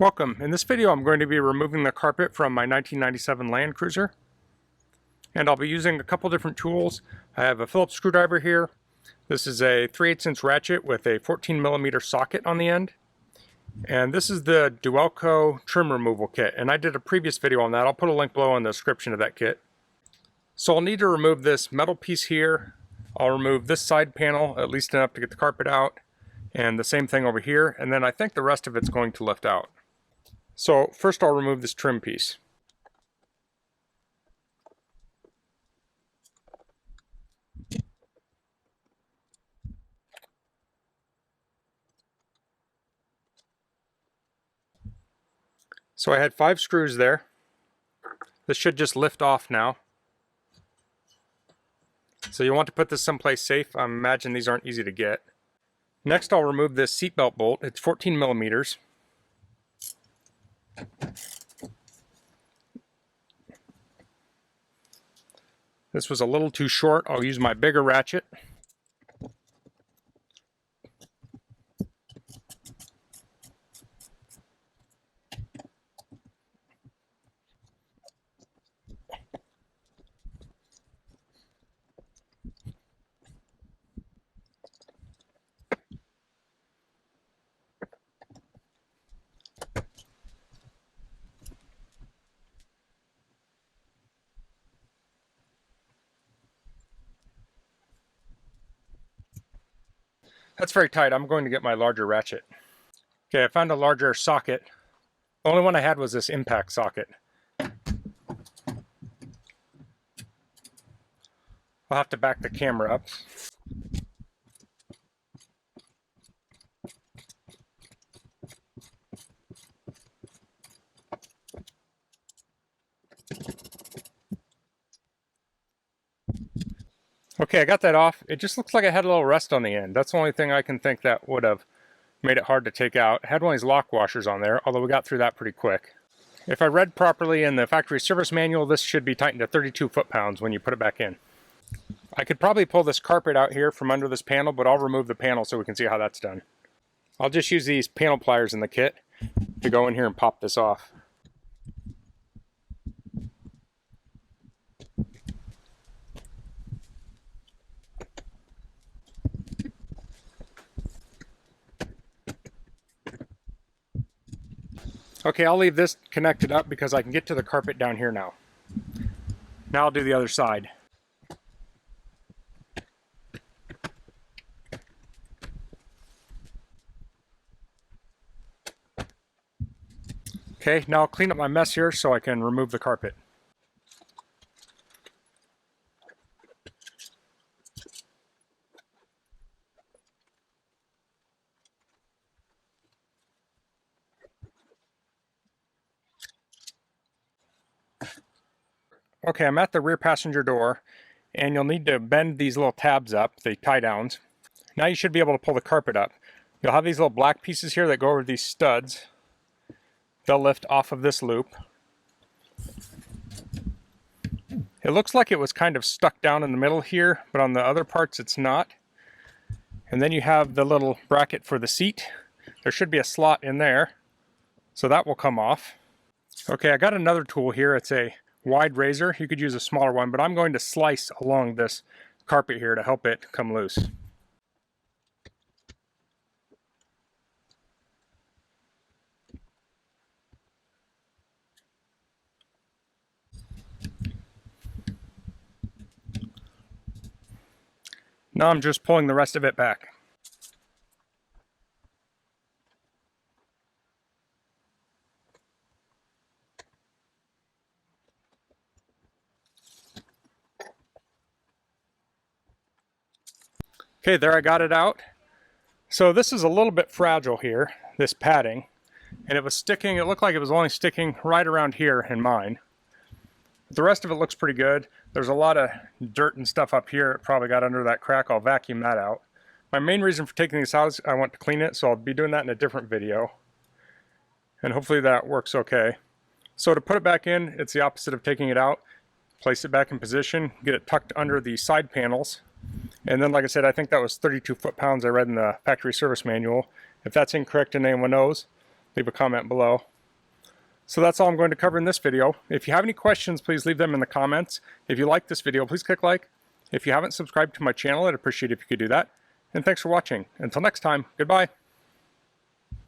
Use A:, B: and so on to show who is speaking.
A: Welcome. In this video I'm going to be removing the carpet from my 1997 Land Cruiser. And I'll be using a couple different tools. I have a Phillips screwdriver here. This is a 3/8" ratchet with a 14mm socket on the end. And this is the Duelco trim removal kit. And I did a previous video on that. I'll put a link below in the description of that kit. So I'll need to remove this metal piece here. I'll remove this side panel, at least enough to get the carpet out. And the same thing over here. And then I think the rest of it's going to lift out. So first I'll remove this trim piece. So I had 5 screws there. This should just lift off now. So you want to put this someplace safe. I imagine these aren't easy to get. Next I'll remove this seatbelt bolt. It's 14mm. This was a little too short. I'll use my bigger ratchet. That's very tight. I'm going to get my larger ratchet. Okay, I found a larger socket. The only one I had was this impact socket. I'll have to back the camera up. Okay, I got that off. It just looks like it had a little rust on the end. That's the only thing I can think that would have made it hard to take out. It had one of these lock washers on there, although we got through that pretty quick. If I read properly in the factory service manual, this should be tightened to 32 foot-pounds when you put it back in. I could probably pull this carpet out here from under this panel, but I'll remove the panel so we can see how that's done. I'll just use these panel pliers in the kit to go in here and pop this off. Okay, I'll leave this connected up because I can get to the carpet down here now. Now I'll do the other side. Okay, now I'll clean up my mess here so I can remove the carpet. Okay, I'm at the rear passenger door, and you'll need to bend these little tabs up, the tie downs. Now you should be able to pull the carpet up. You'll have these little black pieces here that go over these studs. They'll lift off of this loop. It looks like it was kind of stuck down in the middle here, but on the other parts it's not. And then you have the little bracket for the seat. There should be a slot in there, so that will come off. Okay, I got another tool here. It's a wide razor. You could use a smaller one, but I'm going to slice along this carpet here to help it come loose. Now I'm just pulling the rest of it back. Okay, there, I got it out. So this is a little bit fragile here, this padding, and it was sticking, it looked like it was only sticking right around here in mine. The rest of it looks pretty good. There's a lot of dirt and stuff up here. It probably got under that crack. I'll vacuum that out. My main reason for taking this out is I want to clean it, so I'll be doing that in a different video. And hopefully that works okay. So to put it back in, it's the opposite of taking it out. Place it back in position, get it tucked under the side panels. And then, like I said, I think that was 32 foot-pounds I read in the factory service manual. If that's incorrect and anyone knows, leave a comment below. So that's all I'm going to cover in this video. If you have any questions, please leave them in the comments. If you like this video, please click like. If you haven't subscribed to my channel, I'd appreciate it if you could do that. And thanks for watching. Until next time, goodbye.